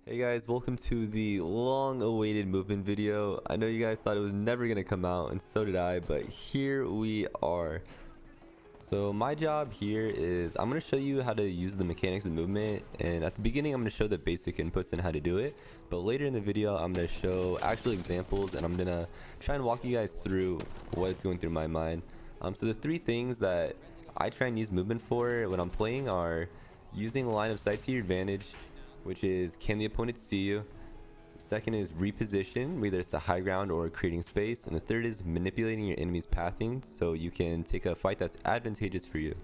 Hey guys, welcome to the long-awaited movement video. I know you guys thought it was never gonna come out, and so did I, but here we are. So my job here is I'm gonna show you how to use the mechanics of movement, and at the beginning I'm gonna show the basic inputs and how to do it, but later in the video I'm gonna show actual examples and I'm gonna try and walk you guys through what's going through my mind. So the three things that I try and use movement for when I'm playing are using line of sight to your advantage, which is can the opponent see you? Second is reposition, whether it's the high ground or creating space. And the third is manipulating your enemy's pathing so you can take a fight that's advantageous for you.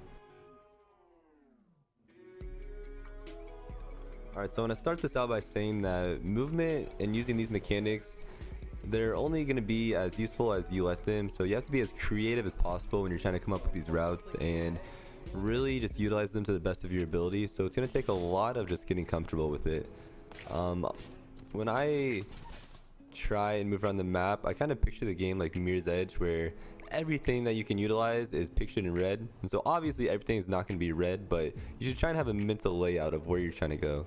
Alright, so I'm going to start this out by saying that movement and using these mechanics, they're only going to be as useful as you let them. So you have to be as creative as possible when you're trying to come up with these routes and really just utilize them to the best of your ability. So it's going to take a lot of just getting comfortable with it. When I try and move around the map, I kind of picture the game like Mirror's Edge, where everything that you can utilize is pictured in red. And so obviously everything is not going to be red, but you should try and have a mental layout of where you're trying to go.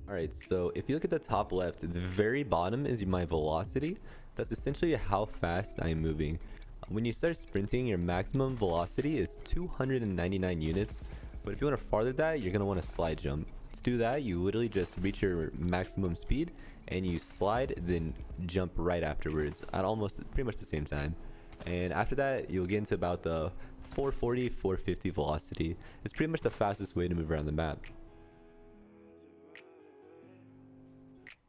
Alright, so if you look at the top left, the very bottom is my velocity. That's essentially how fast I am moving. When you start sprinting, your maximum velocity is 299 units. But if you want to farther that, you're going to want to slide jump. To do that, you literally just reach your maximum speed and you slide, then jump right afterwards at almost pretty much the same time. And after that, you'll get into about the 440, 450 velocity. It's pretty much the fastest way to move around the map.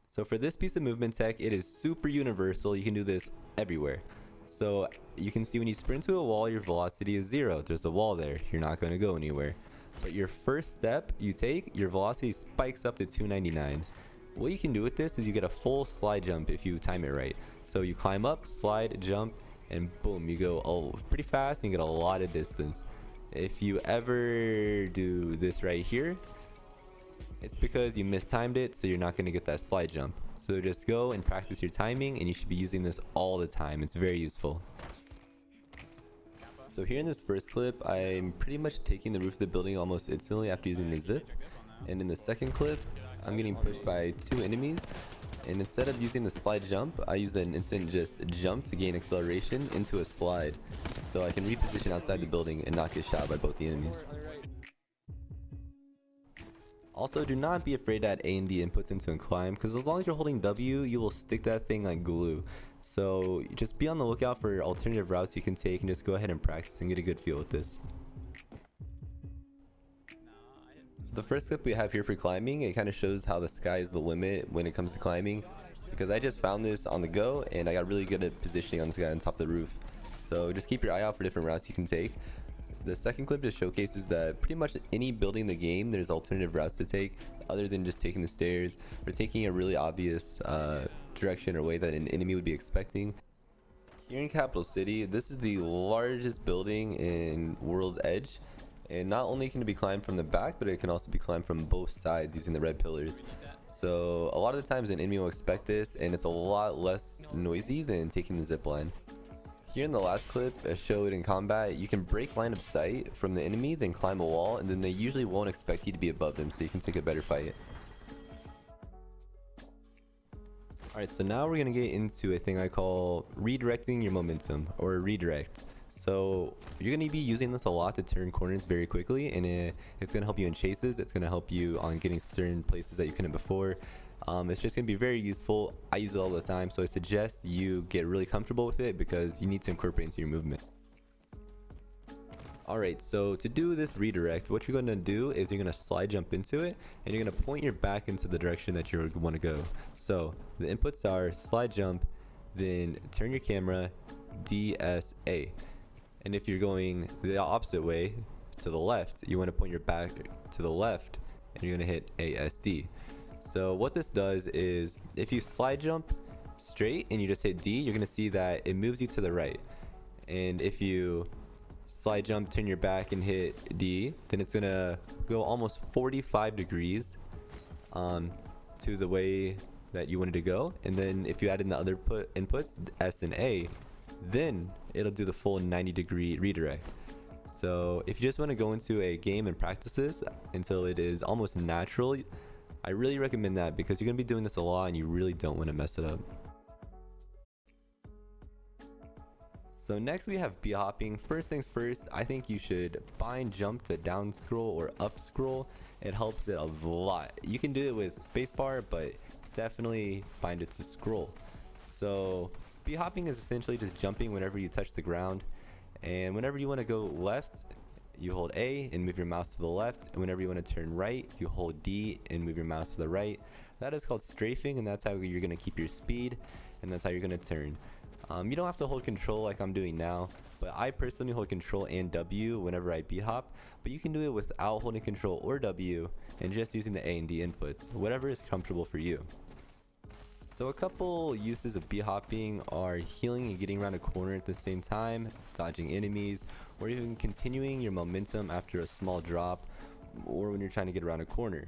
So for this piece of movement tech, it is super universal. You can do this everywhere. So you can see when you sprint to a wall, your velocity is 0. There's a wall there. You're not going to go anywhere. But your first step you take, your velocity spikes up to 299. What you can do with this is you get a full slide jump if you time it right. So you climb up, slide, jump, and boom, you go pretty fast and you get a lot of distance. If you ever do this right here, it's because you mistimed it, so you're not going to get that slide jump. So just go and practice your timing, and you should be using this all the time. It's very useful. So here in this first clip, I'm pretty much taking the roof of the building almost instantly after using the zip. And in the second clip, I'm getting pushed by 2 enemies. And instead of using the slide jump, I use an instant just jump to gain acceleration into a slide. So I can reposition outside the building and not get shot by both the enemies. Also, do not be afraid to add A and D inputs into a climb, because as long as you're holding W, you will stick that thing like glue. So just be on the lookout for alternative routes you can take and just go ahead and practice and get a good feel with this. So the first clip we have here for climbing, it kind of shows how the sky is the limit when it comes to climbing, because I just found this on the go and I got really good at positioning on this guy on top of the roof. So just keep your eye out for different routes you can take. The second clip just showcases that pretty much any building in the game, there's alternative routes to take other than just taking the stairs or taking a really obvious direction or way that an enemy would be expecting. Here in Capital City, this is the largest building in World's Edge, and not only can it be climbed from the back, but it can also be climbed from both sides using the red pillars. So a lot of the times an enemy will expect this, and it's a lot less noisy than taking the zip line. Here in the last clip, as showed in combat, you can break line of sight from the enemy, then climb a wall, and then they usually won't expect you to be above them, so you can take a better fight. Alright, so now we're going to get into a thing I call redirecting your momentum, or redirect. So you're going to be using this a lot to turn corners very quickly, and it's going to help you in chases. It's going to help you on getting certain places that you couldn't before. It's just going to be very useful. I use it all the time, so I suggest you get really comfortable with it because you need to incorporate into your movement. Alright, so to do this redirect, what you're going to do is you're going to slide jump into it, and you're going to point your back into the direction that you want to go. So the inputs are slide jump, then turn your camera, DSA. And if you're going the opposite way, to the left, you want to point your back to the left, and you're going to hit ASD. So what this does is if you slide jump straight and you just hit D, you're going to see that it moves you to the right. And if you slide jump, turn your back and hit D, then it's going to go almost 45 degrees to the way that you wanted to go. And then if you add in the other inputs, S and A, then it'll do the full 90-degree redirect. So if you just want to go into a game and practice this until it is almost natural, I really recommend that because you're going to be doing this a lot and you really don't want to mess it up. So next we have b-hopping. First things first, I think you should bind jump to down scroll or up scroll. It helps it a lot. You can do it with spacebar, but definitely bind it to scroll. So b-hopping is essentially just jumping whenever you touch the ground, and whenever you want to go left, you hold A and move your mouse to the left, and whenever you want to turn right, you hold D and move your mouse to the right. That is called strafing, and that's how you're going to keep your speed, and that's how you're going to turn. You don't have to hold control like I'm doing now, but I personally hold control and W whenever I b-hop, but you can do it without holding control or W and just using the A and D inputs, whatever is comfortable for you. So a couple uses of b-hopping are healing and getting around a corner at the same time, dodging enemies, or even continuing your momentum after a small drop, or when you're trying to get around a corner.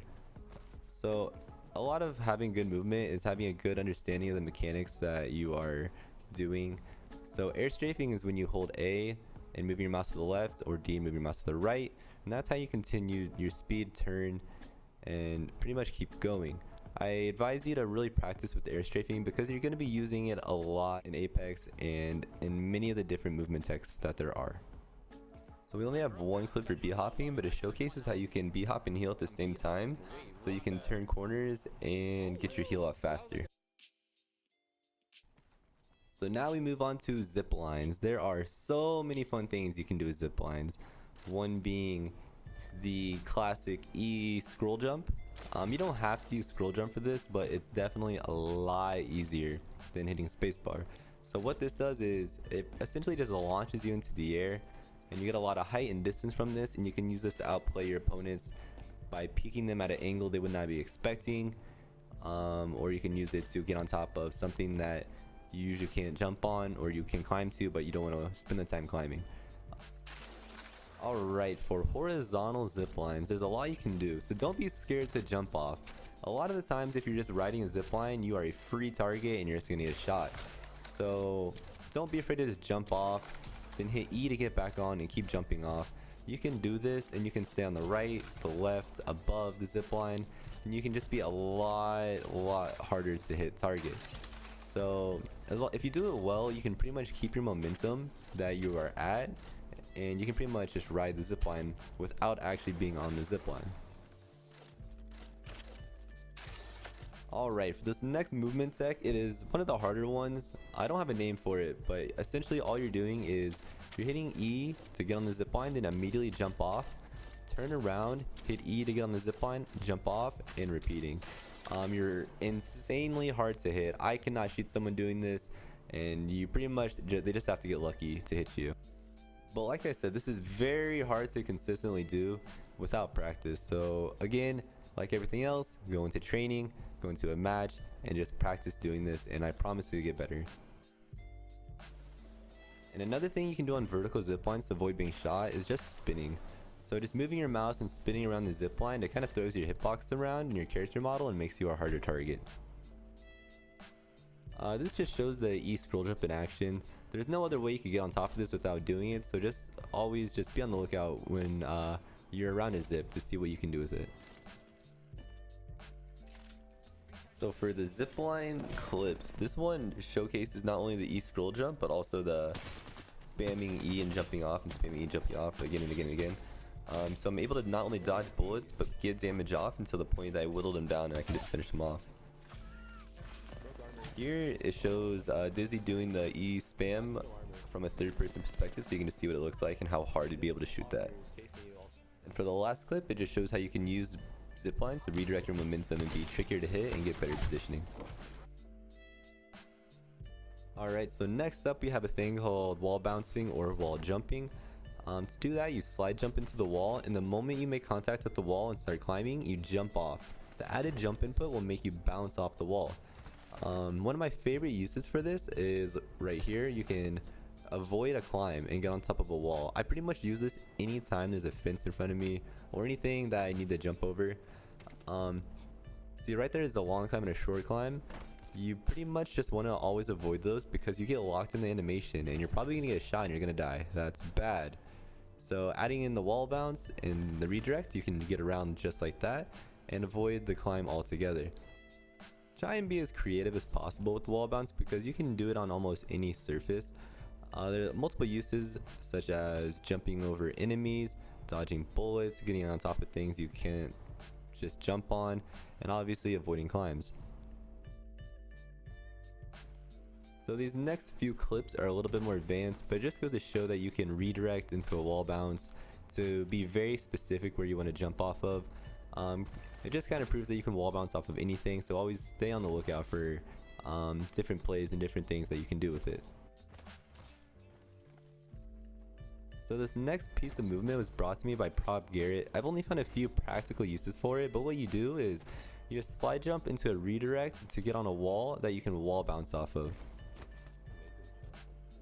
So a lot of having good movement is having a good understanding of the mechanics that you are doing. So air strafing is when you hold A and move your mouse to the left, or D and move your mouse to the right, and that's how you continue your speed, turn, and pretty much keep going. I advise you to really practice with air strafing because you're going to be using it a lot in Apex and in many of the different movement techs that there are. So we only have one clip for b-hopping, but it showcases how you can b-hop and heal at the same time, so you can turn corners and get your heal out faster. So now we move on to zip lines. There are so many fun things you can do with zip lines. One being the classic E scroll jump. You don't have to use scroll jump for this, but it's definitely a lot easier than hitting spacebar. So what this does is it essentially just launches you into the air, and you get a lot of height and distance from this, and you can use this to outplay your opponents by peeking them at an angle they would not be expecting, or you can use it to get on top of something that you usually can't jump on, or you can climb to but you don't want to spend the time climbing. Alright, for horizontal zip lines, there's a lot you can do, so don't be scared to jump off. A lot of the times if you're just riding a zip line, you are a free target and you're just gonna get shot. So don't be afraid to just jump off, then hit E to get back on and keep jumping off. You can do this and you can stay on the right, the left, above the zip line, and you can just be a lot harder to hit target. So if you do it well, you can pretty much keep your momentum that you are at, and you can pretty much just ride the zipline without actually being on the zipline. Alright, for this next movement tech, it is one of the harder ones. I don't have a name for it, but essentially all you're doing is you're hitting E to get on the zipline, then immediately jump off, turn around, hit E to get on the zipline, jump off, and repeating. You're insanely hard to hit. I cannot shoot someone doing this, and you pretty much, they just have to get lucky to hit you. But like I said, this is very hard to consistently do without practice. So again, like everything else, go into training, go into a match, and just practice doing this, and I promise you'll get better. And another thing you can do on vertical ziplines to avoid being shot is just spinning. So just moving your mouse and spinning around the zipline, it kind of throws your hitbox around in your character model and makes you a harder target. This just shows the E scroll jump in action. There's no other way you could get on top of this without doing it, so just always just be on the lookout when you're around a zip to see what you can do with it. So for the zipline clips, this one showcases not only the E scroll jump, but also the spamming E and jumping off and spamming E and jumping off again and again and again. So I'm able to not only dodge bullets, but get damage off until the point that I whittled them down and I can just finish them off. Here it shows Dizzy doing the E spam from a third person perspective, so you can just see what it looks like and how hard to be able to shoot that. And for the last clip, it just shows how you can use ziplines to redirect your momentum and be trickier to hit and get better positioning. Alright, so next up we have a thing called wall bouncing or wall jumping. To do that, you slide jump into the wall, and the moment you make contact with the wall and start climbing, you jump off. The added jump input will make you bounce off the wall. One of my favorite uses for this is right here. You can avoid a climb and get on top of a wall. I pretty much use this anytime there's a fence in front of me or anything that I need to jump over. See right there is a long climb and a short climb. You pretty much just want to always avoid those because you get locked in the animation and you're probably gonna get shot and you're gonna die. That's bad. So adding in the wall bounce and the redirect, you can get around just like that and avoid the climb altogether. Try and be as creative as possible with the wall bounce because you can do it on almost any surface. There are multiple uses such as jumping over enemies, dodging bullets, getting on top of things you can't just jump on, and obviously avoiding climbs. So these next few clips are a little bit more advanced, but it just goes to show that you can redirect into a wall bounce to be very specific where you want to jump off of. It just kind of proves that you can wall bounce off of anything, so always stay on the lookout for different plays and different things that you can do with it. So this next piece of movement was brought to me by Prop Garrett. I've only found a few practical uses for it, but what you do is you just slide jump into a redirect to get on a wall that you can wall bounce off of.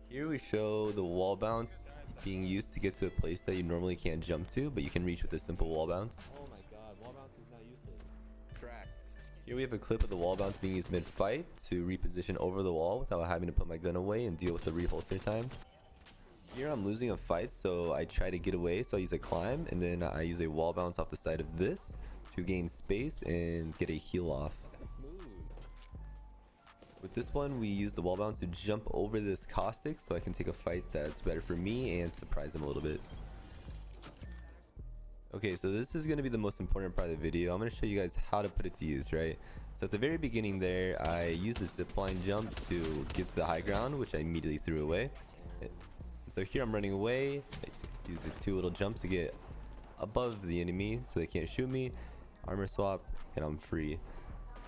Here we show the wall bounce being used to get to a place that you normally can't jump to, but you can reach with a simple wall bounce. Oh my god, wall bounce is not useless. Correct. Here we have a clip of the wall bounce being used mid-fight to reposition over the wall without having to put my gun away and deal with the reholster time. Here I'm losing a fight, so I try to get away, so I use a climb, and then I use a wall bounce off the side of this to gain space and get a heal off. With this one, we use the wall bounce to jump over this caustic so I can take a fight that's better for me and surprise him a little bit. Okay, so this is going to be the most important part of the video. I'm going to show you guys how to put it to use, right? So at the very beginning there, I used the zipline jump to get to the high ground, which I immediately threw away. So here I'm running away, I use the two little jumps to get above the enemy so they can't shoot me, armor swap, and I'm free.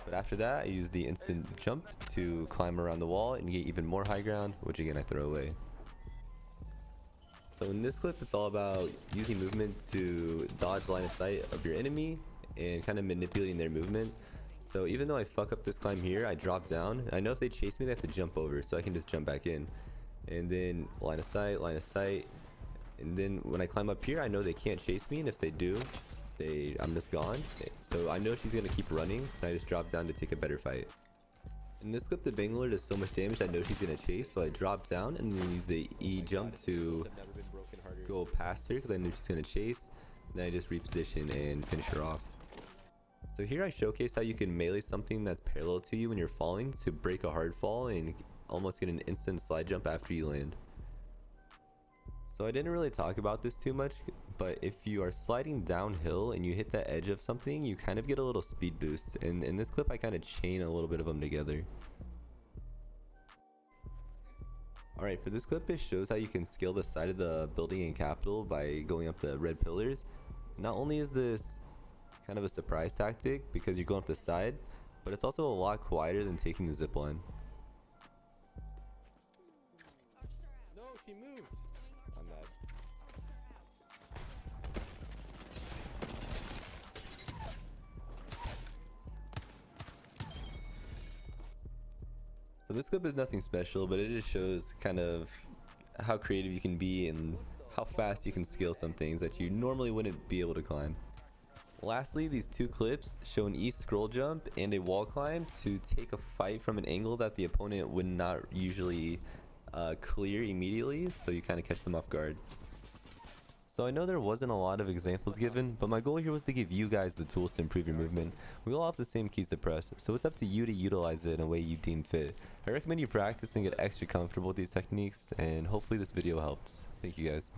But after that, I use the instant jump to climb around the wall and get even more high ground, which again I throw away. So in this clip, it's all about using movement to dodge line of sight of your enemy and kind of manipulating their movement. So even though I fuck up this climb here, I drop down. I know if they chase me, they have to jump over, so I can just jump back in. And then line of sight, and then when I climb up here, I know they can't chase me, and if they do, I'm just gone. So I know she's gonna keep running, and I just drop down to take a better fight. In this clip, the Bangalore does so much damage, I know she's gonna chase, so I drop down and then use the E jump to go past her because I knew she's gonna chase. Then I just reposition and finish her off. So here I showcase how you can melee something that's parallel to you when you're falling to break a hard fall and almost get an instant slide jump after you land. So I didn't really talk about this too much, but if you are sliding downhill and you hit the edge of something, you kind of get a little speed boost. And in this clip, I kind of chain a little bit of them together. Alright, for this clip, it shows how you can scale the side of the building in Capital by going up the red pillars. Not only is this kind of a surprise tactic because you're going up the side, but it's also a lot quieter than taking the zipline. No, she moved. I'm mad. So this clip is nothing special, but it just shows kind of how creative you can be and how fast you can scale some things that you normally wouldn't be able to climb. Lastly, these two clips show an E scroll jump and a wall climb to take a fight from an angle that the opponent would not usually clear immediately, so you kind of catch them off guard. So I know there wasn't a lot of examples given, but my goal here was to give you guys the tools to improve your movement. We all have the same keys to press, so it's up to you to utilize it in a way you deem fit. I recommend you practice and get extra comfortable with these techniques, and hopefully this video helps. Thank you guys.